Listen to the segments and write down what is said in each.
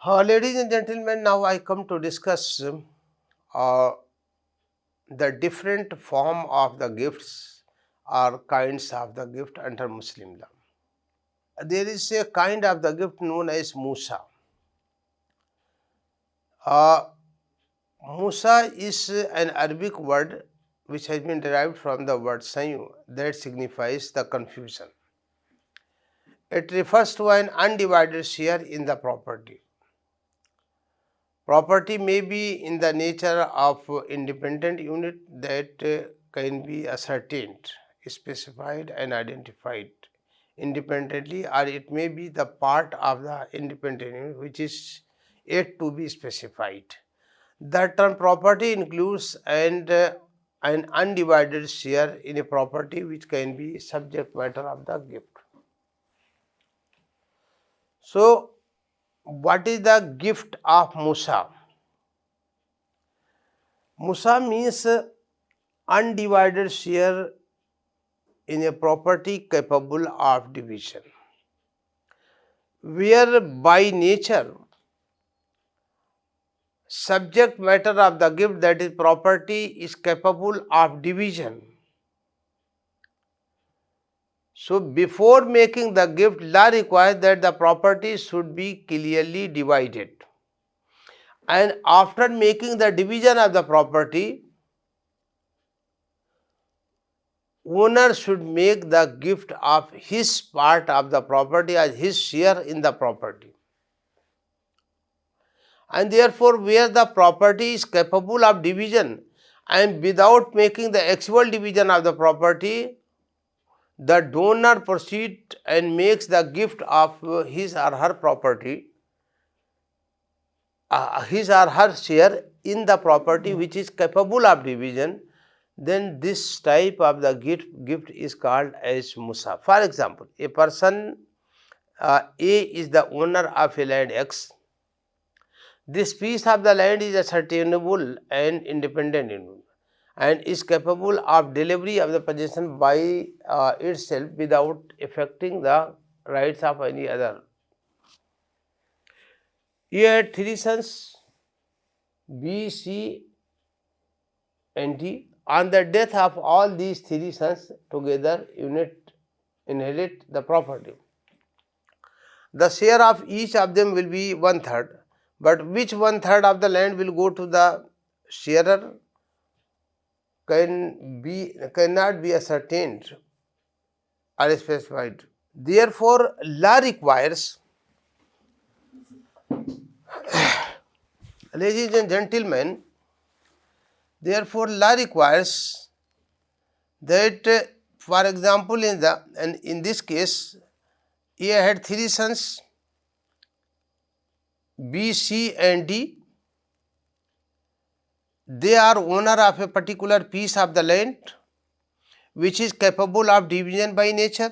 Ladies and gentlemen, now I come to discuss the different form of the gifts or kinds of the gift under Muslim law. There is a kind of the gift known as Musa. Uh, Musa is an Arabic word which has been derived from the word sayu that signifies the confusion. It refers to an undivided share in the property. Property may be in the nature of independent unit that can be ascertained, specified and identified independently, or it may be the part of the independent unit which is yet to be specified. The term property includes an undivided share in a property which can be subject matter of the gift. So, what is the gift of Musa? Musa means undivided share in a property capable of division, where by nature subject matter of the gift, that is property, is capable of division. So, before making the gift, law requires that the property should be clearly divided, and after making the division of the property, owner should make the gift of his part of the property as his share in the property. And therefore, where the property is capable of division and without making the actual division of the property, the donor proceeds and makes the gift of his or her property, his or her share in the property which is capable of division, then this type of the gift is called as Musa. For example, a person A is the owner of a land X. This piece of the land is ascertainable and independent and is capable of delivery of the possession by itself without affecting the rights of any other. He had three sons, B, C and D. On the death of all these three sons, together inherit the property. The share of each of them will be 1/3, but which 1/3 of the land will go to the sharer cannot be ascertained or specified. Therefore, law requires, ladies and gentlemen, therefore law requires that, for example, in this case, A had three sons, B, C and D. They are owner of a particular piece of the land which is capable of division by nature.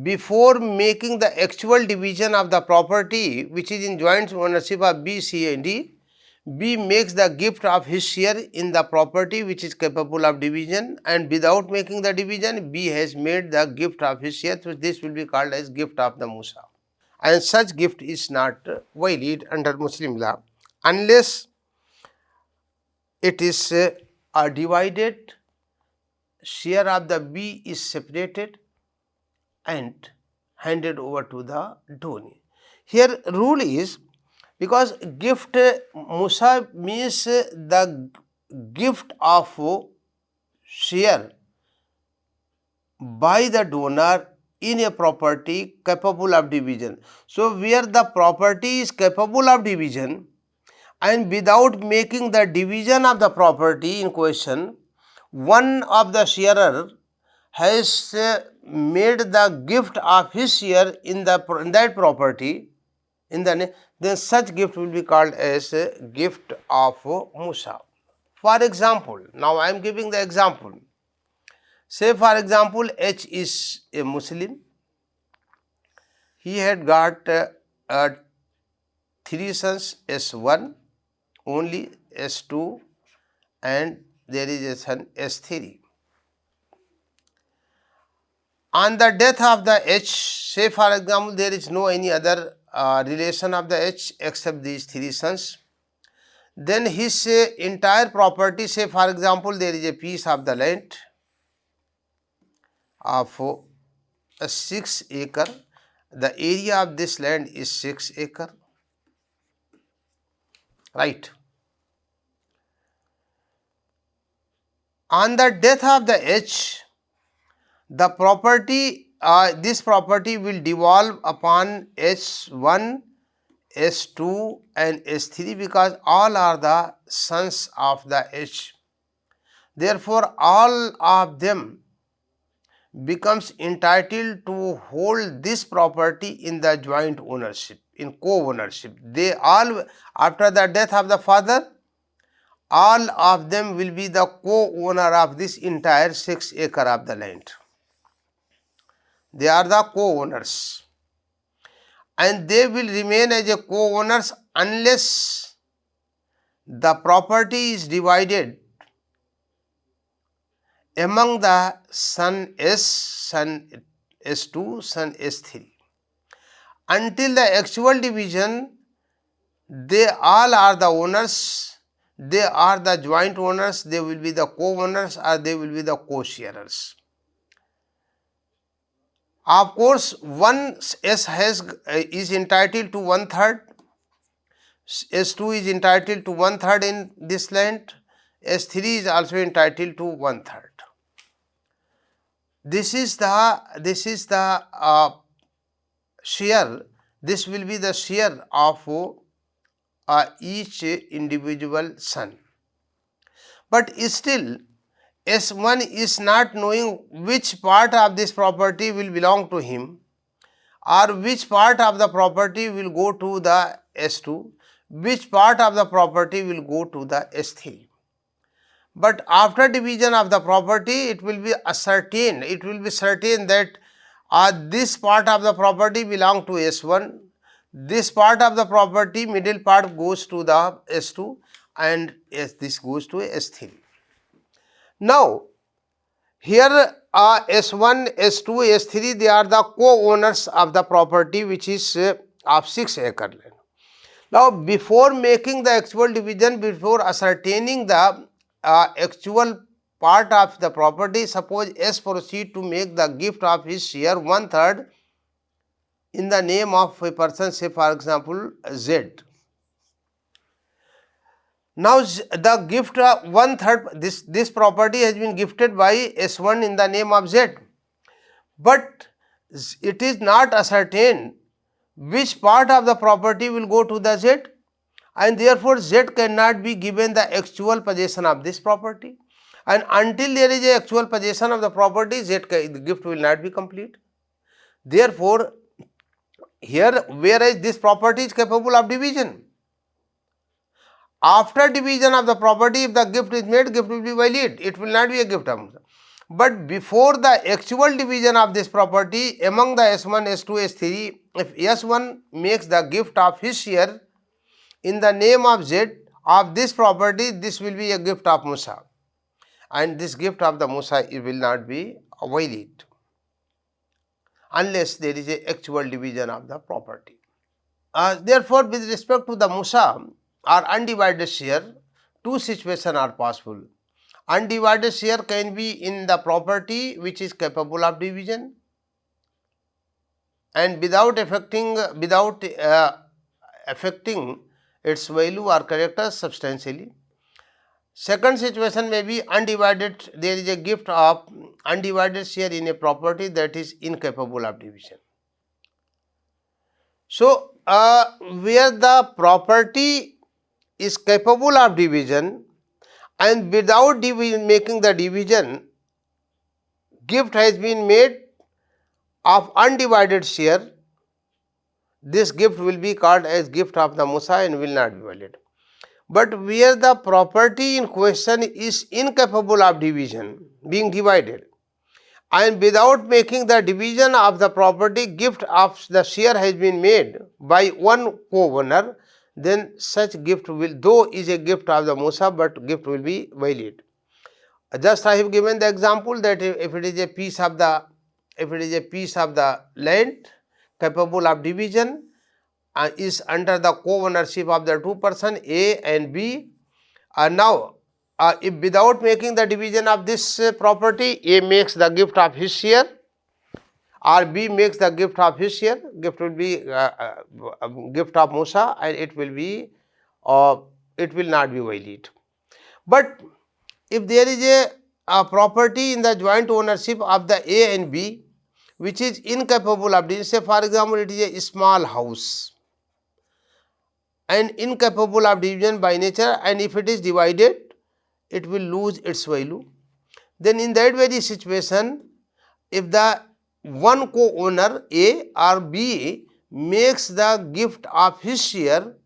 Before making the actual division of the property which is in joint ownership of B, C and D, B makes the gift of his share in the property which is capable of division, and without making the division, B has made the gift of his share. So, this will be called as gift of the Musa. And such gift is not valid under Muslim law unless it is a divided share of the B is separated and handed over to the donee. Here rule is, because gift Musa means the gift of share by the donor in a property capable of division. So, where the property is capable of division and without making the division of the property in question, one of the sharer has made the gift of his share in that property, then such gift will be called as a gift of Musa. For example, now I am giving the example. Say for example, H is a Muslim. He had got three sons, S1, only S2, and there is a son S3. On the death of the H, say for example, there is no any other relation of the H except these three sons. Then his entire property, say for example, there is a piece of the land of a 6 acre. The area of this land is 6 acre, right? On the death of the H, the property, this property will devolve upon S1, S2 and S3 because all are the sons of the H. Therefore, all of them becomes entitled to hold this property in the joint ownership, in co-ownership. They all, after the death of the father, all of them will be the co-owner of this entire 6 acre of the land. They are the co-owners, and they will remain as a co-owners unless the property is divided among the son S, son S2, son S3. Until the actual division, they all are the owners, they are the joint owners, they will be the co-owners or they will be the co-sharers. Of course, one S is entitled to 1/3, S2 is entitled to 1/3 in this land, S3 is also entitled to 1/3. This is the share. This will be the share of each individual son. But still, S1 is not knowing which part of this property will belong to him or which part of the property will go to the S2, which part of the property will go to the S3. But after division of the property, it will be certain that this part of the property belong to S1, this part of the property, middle part goes to the S2 and this goes to S3. Now, here S1, S2, S3, they are the co-owners of the property which is of 6 acre land. Now, before making the actual division, before ascertaining the actual part of the property, suppose S proceed to make the gift of his share 1/3 in the name of a person, say for example Z. Now, the gift 1/3, this property has been gifted by S1 in the name of Z, but it is not ascertained which part of the property will go to the Z, and therefore Z cannot be given the actual possession of this property, and until there is a actual possession of the property, the gift will not be complete. Therefore, here whereas this property is capable of division, after division of the property, if the gift is made, gift will be valid, it will not be a gift of Musa. But before the actual division of this property among the S1, S2, S3, if S1 makes the gift of his share in the name of Z of this property, this will be a gift of Musa, and this gift of the Musa, it will not be valid unless there is a actual division of the property. Therefore, with respect to the Musa or undivided share, two situations are possible. Undivided share can be in the property which is capable of division and without affecting its value or character substantially. Second situation may be undivided, there is a gift of undivided share in a property that is incapable of division. So, where the property is capable of division and without making the division, gift has been made of undivided share, this gift will be called as gift of the Musa and will not be valid. But where the property in question is incapable of division, being divided, and without making the division of the property, gift of the share has been made by one co-owner, then such gift will, though is a gift of the Musa, but gift will be valid. Just I have given the example that if it is a piece of the land capable of division, is under the co-ownership of the two persons A and B. Now, if without making the division of this property, A makes the gift of his share or B makes the gift of his share, gift will be gift of Musa, and it will not be violated. But if there is a property in the joint ownership of the A and B which is incapable of division, say for example it is a small house and incapable of division by nature, and if it is divided it will lose its value, then in that very situation, if the one co-owner A or B makes the gift of his share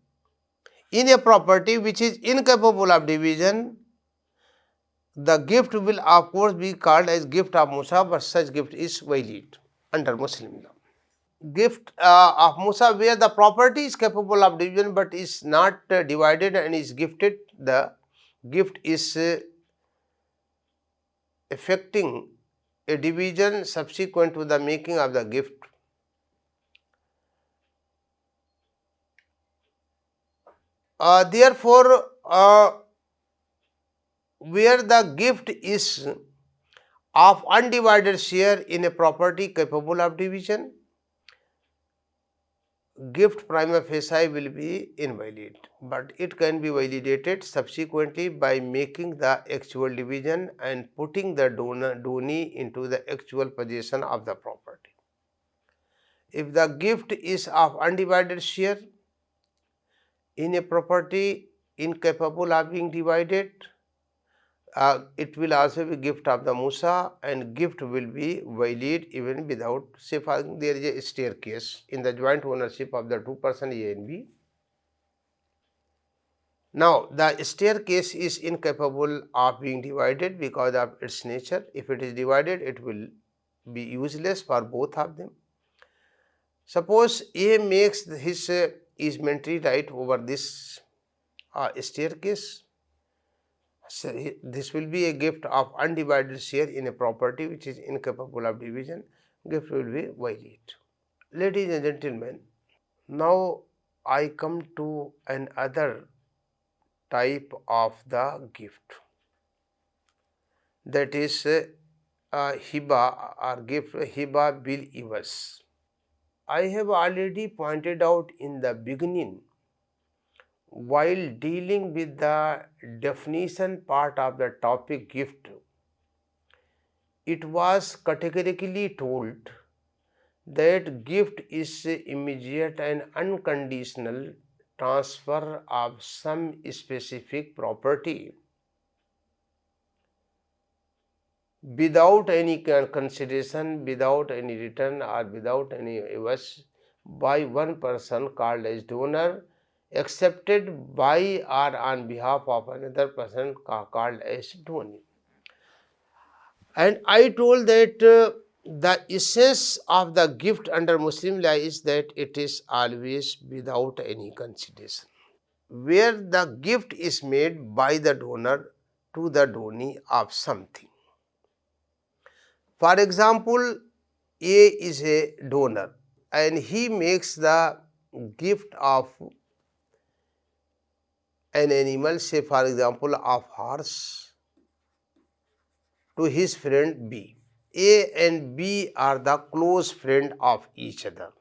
in a property which is incapable of division, the gift will of course be called as gift of Musa, but such gift is valid under Muslim law. Gift of Musa where the property is capable of division but is not divided and is gifted, the gift is affecting a division subsequent to the making of the gift. Therefore, where the gift is of undivided share in a property capable of division, gift prima facie will be invalid, but it can be validated subsequently by making the actual division and putting the donee into the actual possession of the property. If the gift is of undivided share in a property incapable of being divided, it will also be gift of the Musa, and gift will be valid even without, say for example, there is a staircase in the joint ownership of the two persons A and B. Now, the staircase is incapable of being divided because of its nature. If it is divided, it will be useless for both of them. Suppose A makes his easementary right over this staircase. So, this will be a gift of undivided share in a property which is incapable of division. Gift will be valid. Ladies and gentlemen, now I come to another type of the gift, that is hiba or gift, Hiba-bil-iwaz. I have already pointed out in the beginning, while dealing with the definition part of the topic gift, it was categorically told that gift is immediate and unconditional transfer of some specific property without any consideration, without any return or without any iwas by one person called as donor, accepted by or on behalf of another person called as donee. And I told that the essence of the gift under Muslim law is that it is always without any consideration, where the gift is made by the donor to the donee of something. For example, A is a donor and he makes the gift of an animal, say for example of horse, to his friend B. A and B are the close friend of each other.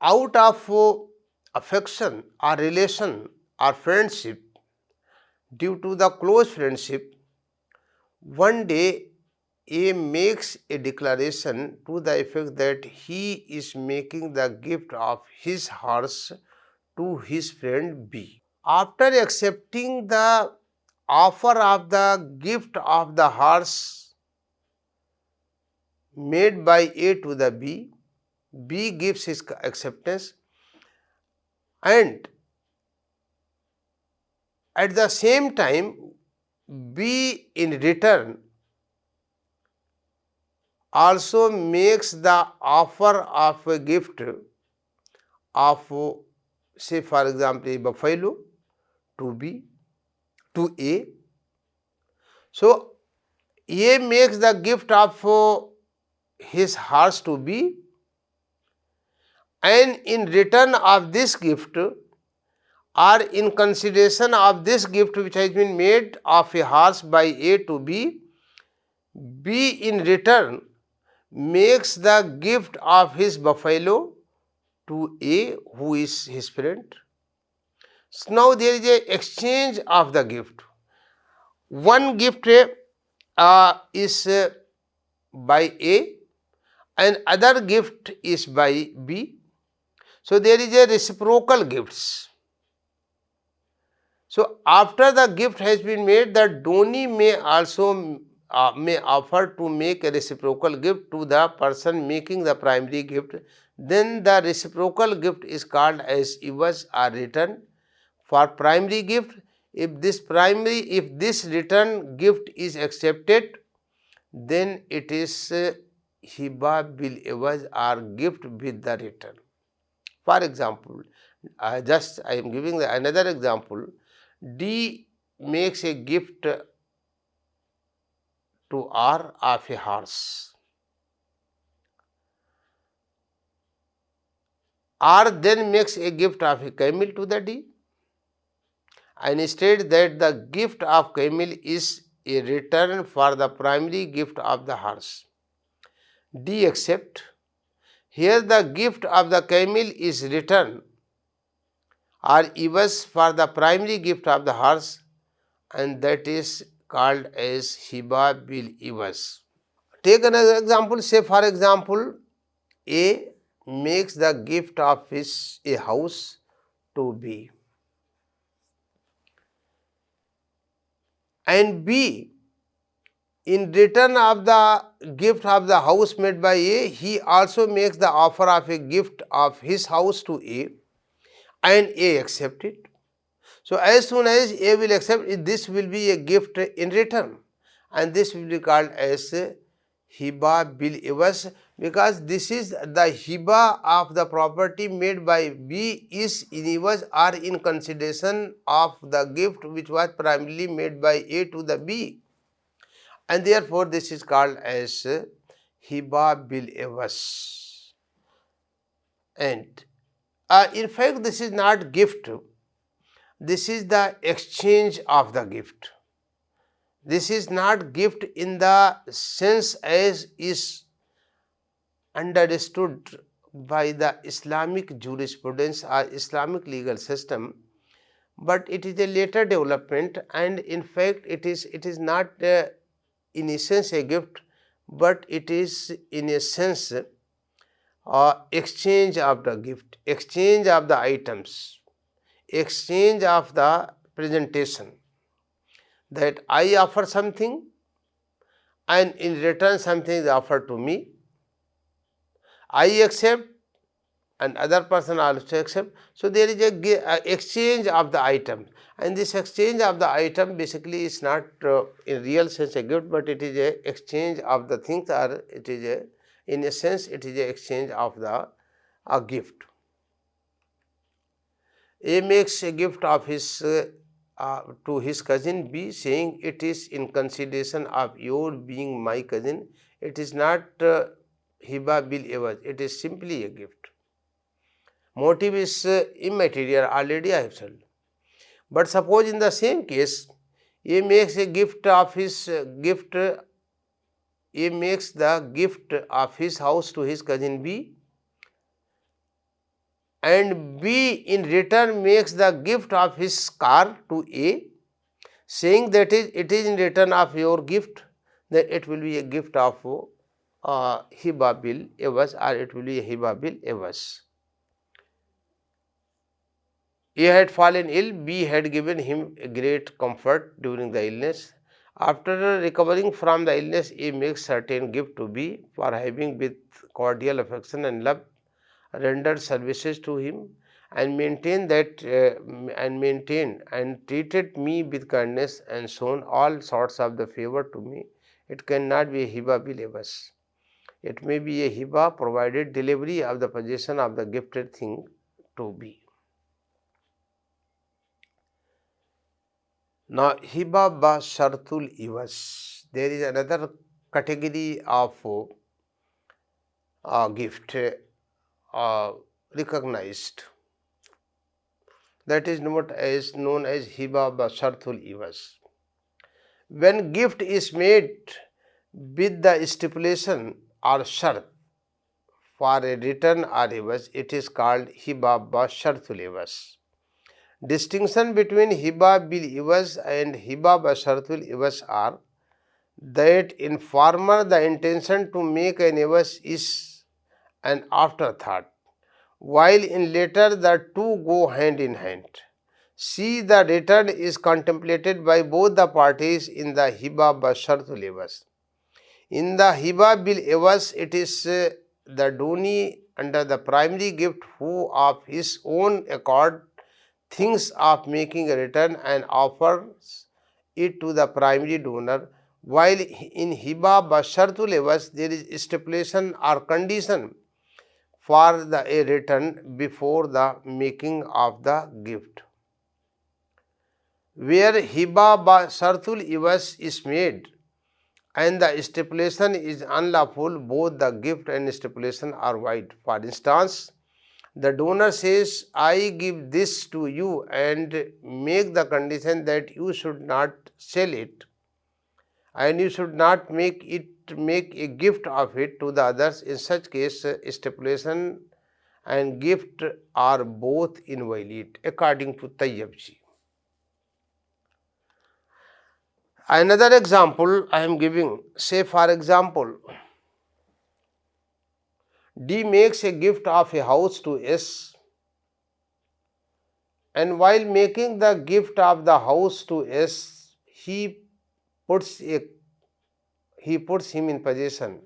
Out of affection or relation or friendship, due to the close friendship, one day A makes a declaration to the effect that he is making the gift of his horse to his friend B. After accepting the offer of the gift of the horse made by A to the B, B gives his acceptance, and at the same time B in return also makes the offer of a gift of, say for example, a buffalo to B, to A. So, A makes the gift of his horse to B, and in return of this gift, or in consideration of this gift which has been made of a horse by A to B, B in return makes the gift of his buffalo to A, who is his friend. So now there is a exchange of the gift. One gift is by A and other gift is by B. So there is a reciprocal gifts. So after the gift has been made, the donee may also may offer to make a reciprocal gift to the person making the primary gift. Then the reciprocal gift is called as iwaz or return. For primary gift, if this return gift is accepted, then it is hiba-bil-iwaz or gift with the return. For example, I am giving another example. D makes a gift to R of a horse. R then makes a gift of a camel to the D and states that the gift of camel is a return for the primary gift of the horse. D accept. Here the gift of the camel is return or iwas for the primary gift of the horse, and that is called as hiba-bil-iwaz. Take another example. Say for example, A makes the gift of a house to B, and B in return of the gift of the house made by A, he also makes the offer of a gift of his house to A, and A accept it. So as soon as A will accept, this will be a gift in return, and this will be called as hiba-bil-iwaz, because this is the hiba of the property made by B is in iwaz or in consideration of the gift which was primarily made by A to the B, and therefore this is called as hiba-bil-iwaz. And in fact, this is not gift. This is the exchange of the gift. This is not gift in the sense as is understood by the Islamic jurisprudence or Islamic legal system, but it is a later development, and in fact it is not in essence a gift, but it is in a sense exchange of the gift, exchange of the items, exchange of the presentation, that I offer something and in return something is offered to me. I accept and other person also accept. So there is a exchange of the item, and this exchange of the item basically is not in real sense a gift, but it is a exchange of the things, or it is a, in a sense it is a exchange of the gift. A makes a gift of his to his cousin B, saying, it is in consideration of your being my cousin. It is not hiba-bil-iwaz, it is simply a gift. Motive is immaterial, already I have said. But suppose in the same case, A makes a gift of his A makes the gift of his house to his cousin B, and B in return makes the gift of his car to A, saying that it is in return of your gift, then it will be a gift of hiba-bil-iwaz, or it will be a hiba-bil-iwaz. A had fallen ill, B had given him a great comfort during the illness. After recovering from the illness, A makes certain gift to B for having with cordial affection and love rendered services to him and maintained and treated me with kindness and shown all sorts of the favor to me. It cannot be a hiba-bil-iwaz. It may be a hiba provided delivery of the possession of the gifted thing to B. Now, hiba-ba-shartul-iwaz. There is another category of gift recognized. That is known as Hiba-bil-iwaz. When gift is made with the stipulation or shart for a return or iwaz, it is called Hiba-bil-iwaz. Distinction between Hiba-bil-iwaz and Hiba-bil-iwaz are that in former the intention to make an iwaz is an afterthought, while in later the two go hand in hand. See, the return is contemplated by both the parties in the Hiba-bil-iwaz. In the Hiba-bil-iwaz, it is the donee under the primary gift who of his own accord thinks of making a return and offers it to the primary donor, while in Hiba-bil-iwaz there is stipulation or condition for a return before the making of the gift. Where Hiba-bil-iwaz is made and the stipulation is unlawful, both the gift and stipulation are void. For instance, the donor says, I give this to you and make the condition that you should not sell it and you should not make a gift of it to the others. In such case, stipulation and gift are both invalid according to Tayyabji. Another example I am giving, say for example, D makes a gift of a house to S, and while making the gift of the house to S, he puts him in possession.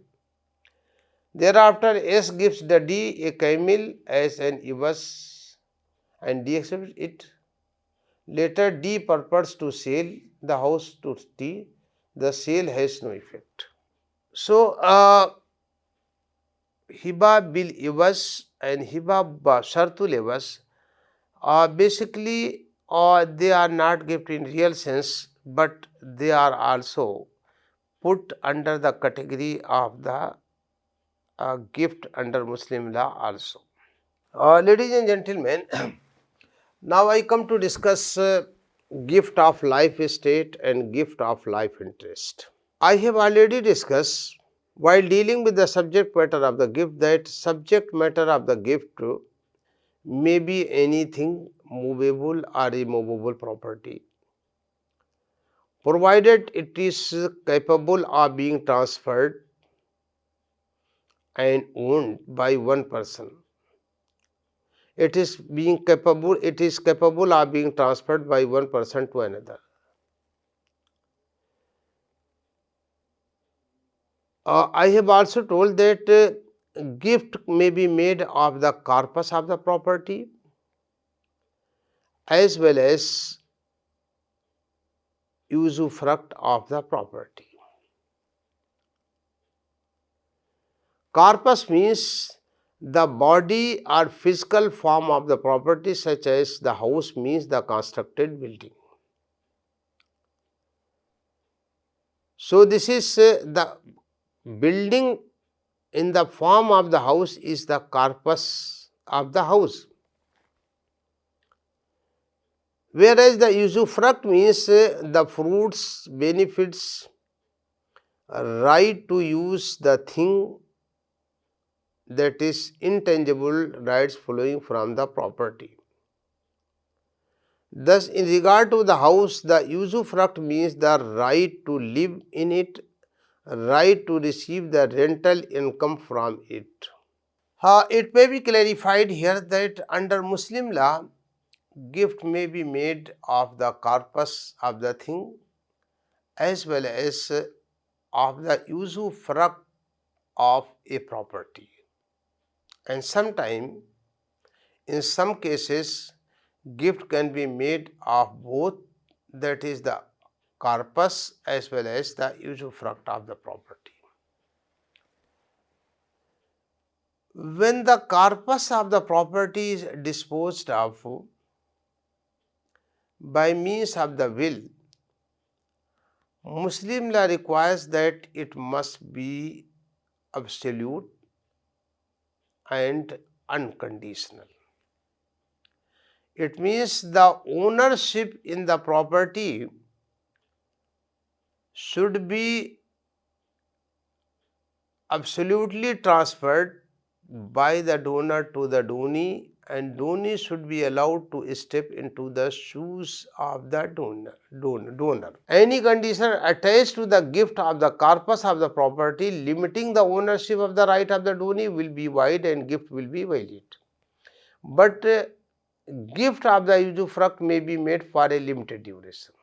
Thereafter, S gives the D a camel as an iwaz and D accepts it. Later, D purports to sell the house to D. The sale has no effect. So, Hiba-bil-iwaz and Hiba-bil-iwaz basically they are not gift in real sense, but they are also put under the category of the gift under Muslim law also. Ladies and gentlemen, now I come to discuss gift of life estate and gift of life interest. I have already discussed while dealing with the subject matter of the gift that subject matter of the gift may be anything movable or immovable property, provided it is capable of being transferred and owned by one person. It is capable of being transferred by one person to another. I have also told that gift may be made of the corpus of the property as well as usufruct of the property. Corpus means the body or physical form of the property, such as the house means the constructed building. So, this is the building in the form of the house is the corpus of the house. Whereas the usufruct means the fruits, benefits, right to use the thing, that is intangible rights flowing from the property. Thus, in regard to the house, the usufruct means the right to live in it, right to receive the rental income from it. It may be clarified here that under Muslim law, gift may be made of the corpus of the thing as well as of the usufruct of a property, and sometimes in some cases gift can be made of both, that is the corpus as well as the usufruct of the property. When the corpus of the property is disposed of by means of the will, Muslim law requires that it must be absolute and unconditional. It means the ownership in the property should be absolutely transferred by the donor to the donee, and donee should be allowed to step into the shoes of the donor. Any condition attached to the gift of the corpus of the property limiting the ownership of the right of the donee will be void and gift will be valid. But gift of the usufruct may be made for a limited duration.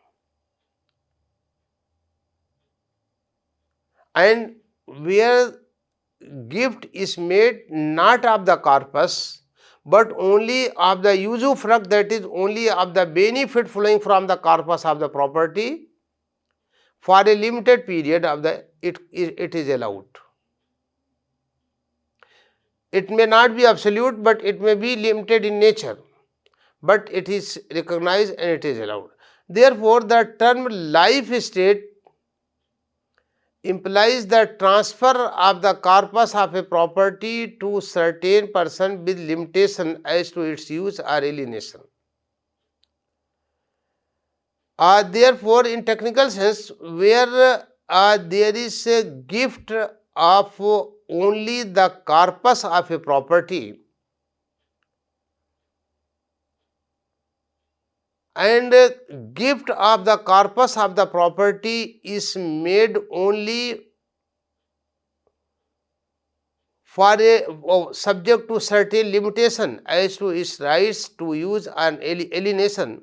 And where gift is made not of the corpus but only of the usufruct, that is only of the benefit flowing from the corpus of the property, for a limited period of the it is allowed. It may not be absolute, but it may be limited in nature, but it is recognized and it is allowed. Therefore, the term life estate implies the transfer of the corpus of a property to certain person with limitation as to its use or alienation. Therefore, in technical sense, where there is a gift of only the corpus of a property and gift of the corpus of the property is made only for a subject to certain limitation as to its rights to use and alienation,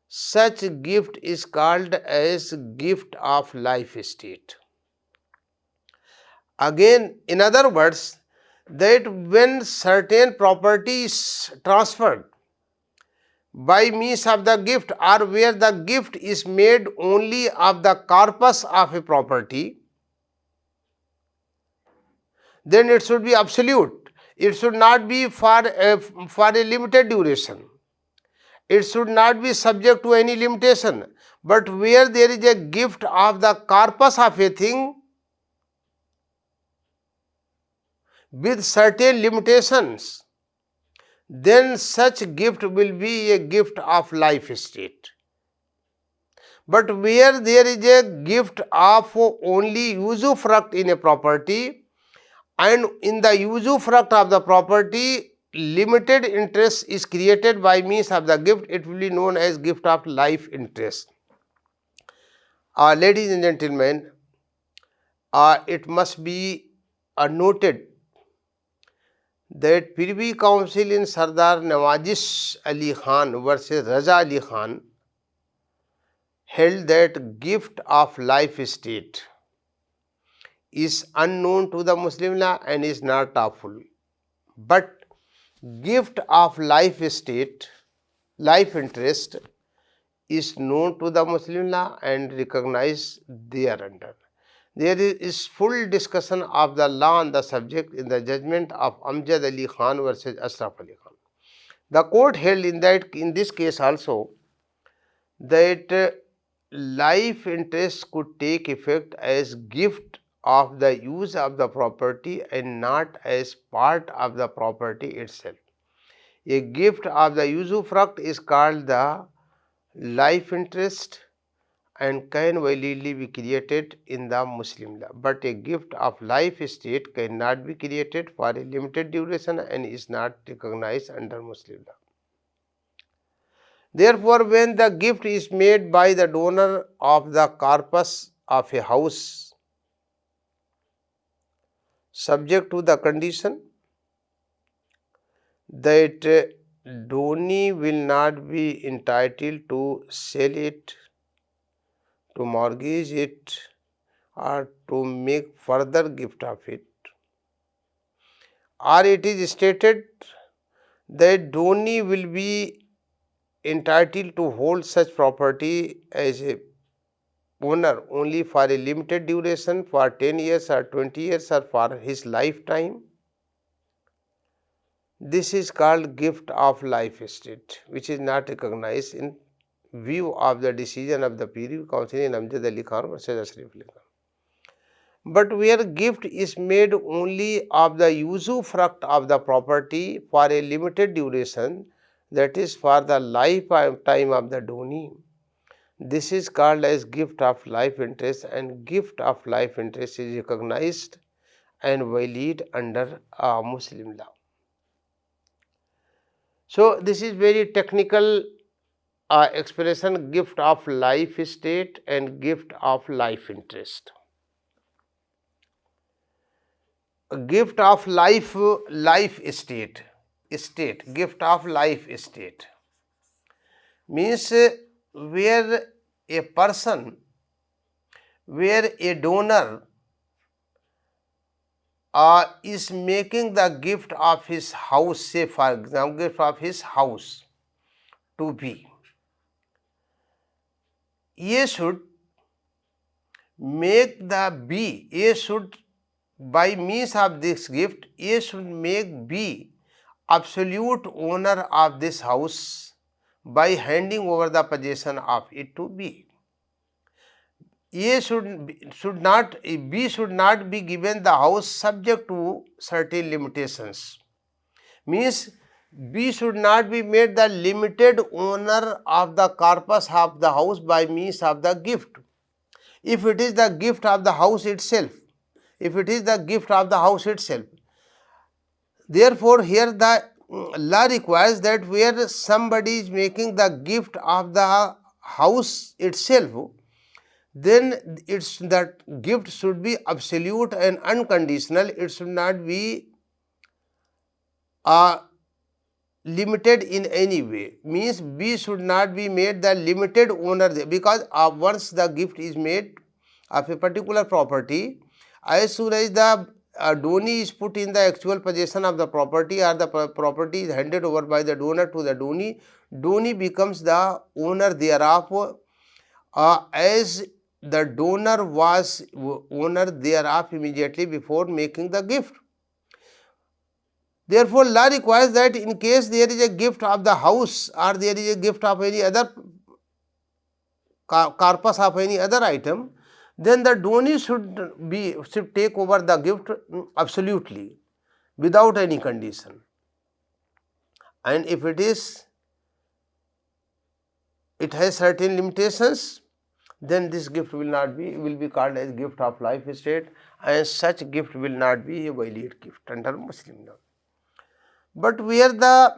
such gift is called as gift of life estate. Again, in other words, that when certain property is transferred by means of the gift, or where the gift is made only of the corpus of a property, then it should be absolute. It should not be for a limited duration. It should not be subject to any limitation. But where there is a gift of the corpus of a thing with certain limitations, then such gift will be a gift of life estate. But where there is a gift of only usufruct in a property, and in the usufruct of the property limited interest is created by means of the gift, it will be known as gift of life interest. Ladies and gentlemen, it must be noted that Privy Council in Sardar Nawaz Ali Khan versus Raza Ali Khan held that gift of life estate is unknown to the Muslim law and is not lawful. But gift of life estate, life interest, is known to the Muslim law and recognized thereunder. There is full discussion of the law on the subject in the judgment of Amjad Ali Khan versus Ashraf Ali Khan. The court held in this case also that life interest could take effect as gift of the use of the property and not as part of the property itself. A gift of the usufruct is called the life interest and can validly be created in the Muslim law. But a gift of life estate cannot be created for a limited duration and is not recognized under Muslim law. Therefore, when the gift is made by the donor of the corpus of a house, subject to the condition that donee will not be entitled to sell it, to mortgage it, or to make further gift of it, or it is stated that donee will be entitled to hold such property as a owner only for a limited duration, for 10 years or 20 years or for his lifetime, this is called gift of life estate, which is not recognized in view of the decision of the Privy Council in Amjad Ali Khan versus Ashraf Ali Khan. But where gift is made only of the usufruct of the property for a limited duration, that is for the lifetime of the donee, this is called as gift of life interest, and gift of life interest is recognized and valid under Muslim law. So this is very technical expression, gift of life estate and gift of life interest. Gift of life estate, gift of life estate means where a person, where a donor is making the gift of his house, say for example, gift of his house to B. A should make the B, A should, by means of this gift, A should make B absolute owner of this house by handing over the possession of it to B. A should not, B should not be given the house subject to certain limitations. Means B should not be made the limited owner of the corpus of the house by means of the gift. If it is the gift of the house itself, therefore here the law requires that where somebody is making the gift of the house itself, then it's that gift should be absolute and unconditional. It should not be limited in any way. Means B should not be made the limited owner, because once the gift is made of a particular property, as soon as the donee is put in the actual possession of the property, or the property is handed over by the donor to the donee becomes the owner thereof, as the donor was owner thereof immediately before making the gift. Therefore, law requires that in case there is a gift of the house, or there is a gift of any other corpus of any other item, then the donee should take over the gift absolutely without any condition. And if it has certain limitations, then this gift will be called as gift of life estate, and such gift will not be a valid gift under Muslim law. But where the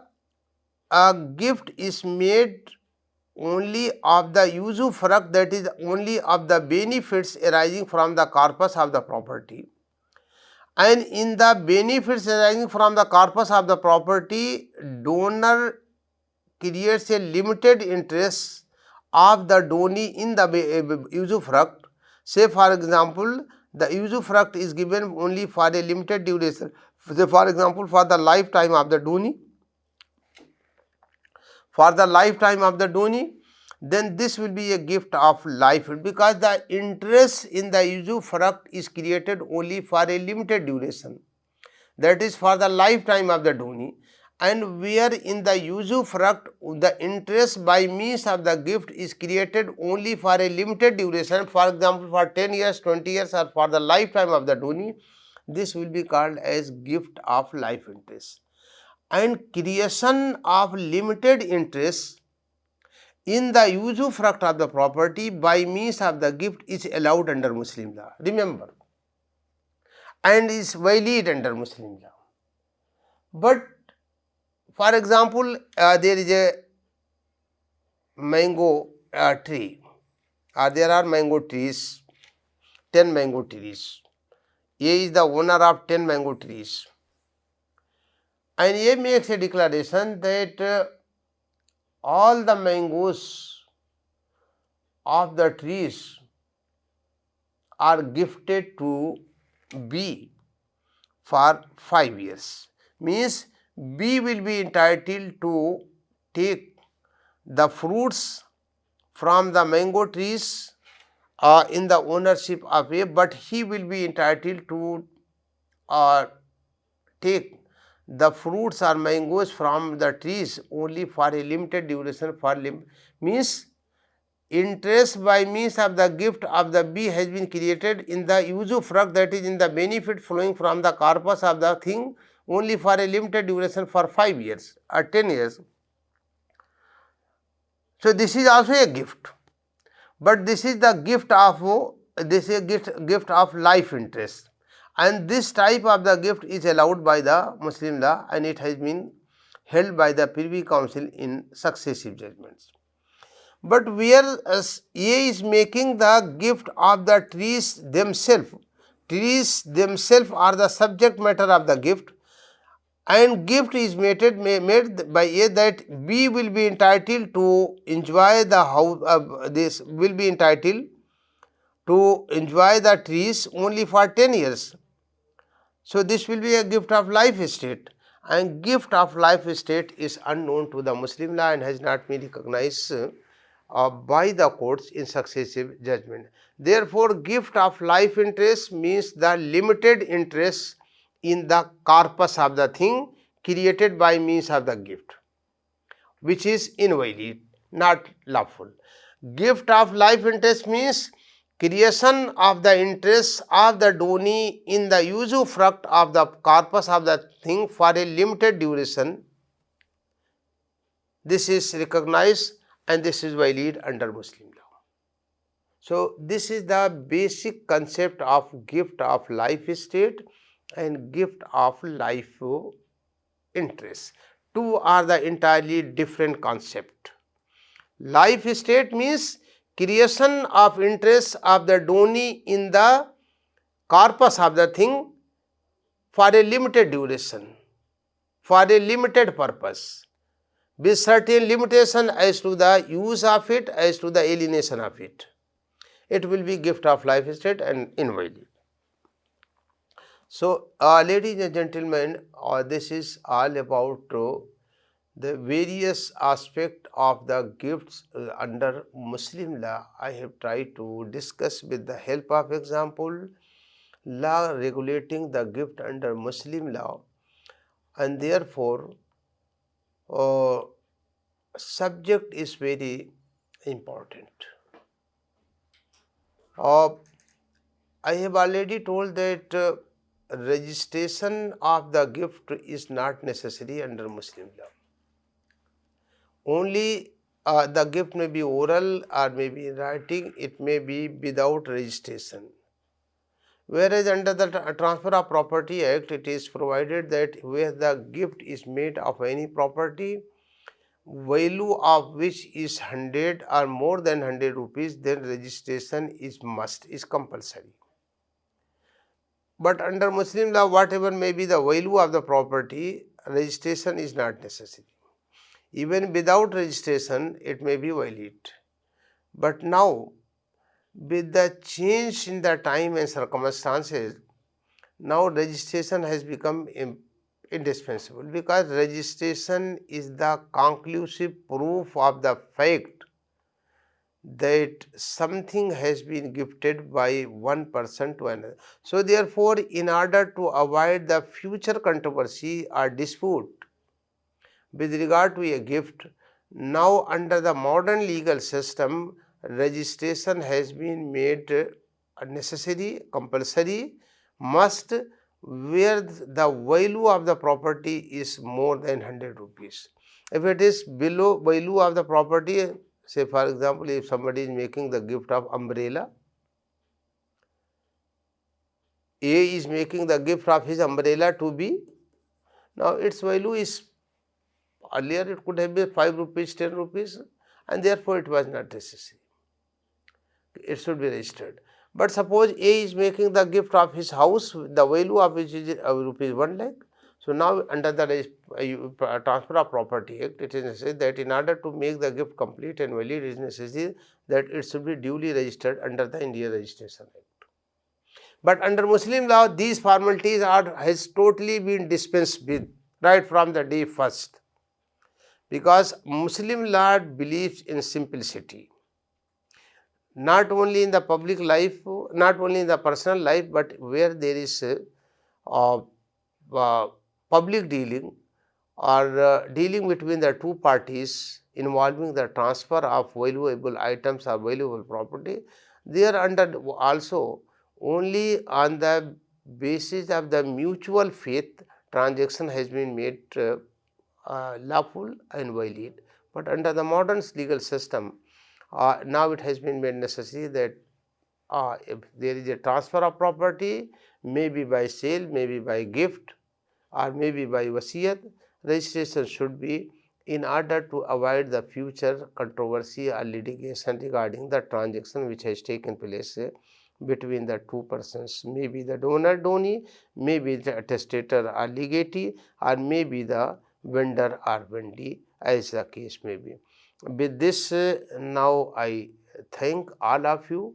gift is made only of the usufruct, that is only of the benefits arising from the corpus of the property, and in the benefits arising from the corpus of the property, donor creates a limited interest of the donee in the usufruct. Say for example, the usufruct is given only for a limited duration, say for example for the lifetime of the donee, then this will be a gift of life, because the interest in the usufruct is created only for a limited duration, that is for the lifetime of the donee. And where in the usufruct the interest by means of the gift is created only for a limited duration, for example for 10 years, 20 years, or for the lifetime of the donee, this will be called as gift of life interest. And creation of limited interest in the usufruct of the property by means of the gift is allowed under Muslim law, remember, and is valid under Muslim law. But for example, there is a mango tree, or there are mango trees, 10 mango trees. A is the owner of 10 mango trees, and A makes a declaration that all the mangoes of the trees are gifted to B for 5 years. Means B will be entitled to take the fruits from the mango trees in the ownership of A, but he will be entitled to take the fruits or mangoes from the trees only for a limited duration, means interest by means of the gift of the B has been created in the usufruct, that is in the benefit flowing from the corpus of the thing only for a limited duration for 5 years or 10 years. So, this is also a gift, but this is the gift of gift of life interest, and this type of the gift is allowed by the Muslim law, and it has been held by the Privy Council in successive judgments. But whereas A is making the gift of the trees themselves are the subject matter of the gift, and gift is made by A that B will be entitled to enjoy the house, this will be entitled to enjoy the trees only for 10 years. So, this will be a gift of life estate, and gift of life estate is unknown to the Muslim law and has not been recognized by the courts in successive judgment. Therefore, gift of life interest means the limited interest in the corpus of the thing created by means of the gift, which is invalid, not lawful. Gift of life interest means creation of the interest of the donee in the usufruct of the corpus of the thing for a limited duration. This is recognized and this is valid under Muslim law. So, this is the basic concept of gift of life estate and gift of life interest. Two are the entirely different concept. Life estate means creation of interest of the donee in the corpus of the thing for a limited duration, for a limited purpose, with certain limitation as to the use of it, as to the alienation of it. It will be gift of life estate and invalid. So, ladies and gentlemen, this is all about the various aspects of the gifts under Muslim law. I have tried to discuss with the help of example, law regulating the gift under Muslim law, and therefore subject is very important. I have already told that registration of the gift is not necessary under Muslim law. Only the gift may be oral or may be in writing, it may be without registration. Whereas under the Transfer of Property Act, it is provided that where the gift is made of any property, value of which is 100 or more than 100 rupees, then registration is compulsory. But under Muslim law, whatever may be the value of the property, registration is not necessary. Even without registration, it may be valid. But now, with the change in the time and circumstances, now registration has become indispensable, because registration is the conclusive proof of the fact that something has been gifted by one person to another. So, therefore, in order to avoid the future controversy or dispute with regard to a gift, now under the modern legal system, registration has been made necessary, compulsory, must, where the value of the property is more than 100 rupees. If it is below value of the property, say for example, if somebody is making the gift of umbrella, A is making the gift of his umbrella to B, now its value is, earlier it could have been 5 rupees, 10 rupees, and therefore it was not necessary. It should be registered. But suppose A is making the gift of his house, the value of which is rupees 1 lakh. So, now under the Transfer of Property Act, it is necessary that in order to make the gift complete and valid, it is necessary that it should be duly registered under the Indian Registration Act. But under Muslim law, these formalities has totally been dispensed with right from the day first, because Muslim law believes in simplicity, not only in the public life, not only in the personal life, but where there is public dealing, or dealing between the two parties involving the transfer of valuable items or valuable property, they are under also only on the basis of the mutual faith transaction has been made lawful and valid. But under the modern legal system, now it has been made necessary that if there is a transfer of property, maybe by sale, maybe by gift, or maybe by wasiyat, registration should be in order to avoid the future controversy or litigation regarding the transaction which has taken place between the two persons, maybe the donor donee, maybe the testator or legatee, or maybe the vendor or vendee, as the case may be. With this, now I thank all of you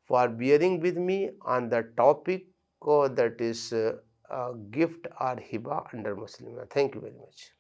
for bearing with me on the topic that is gift or hiba under Muslim law. Thank you very much.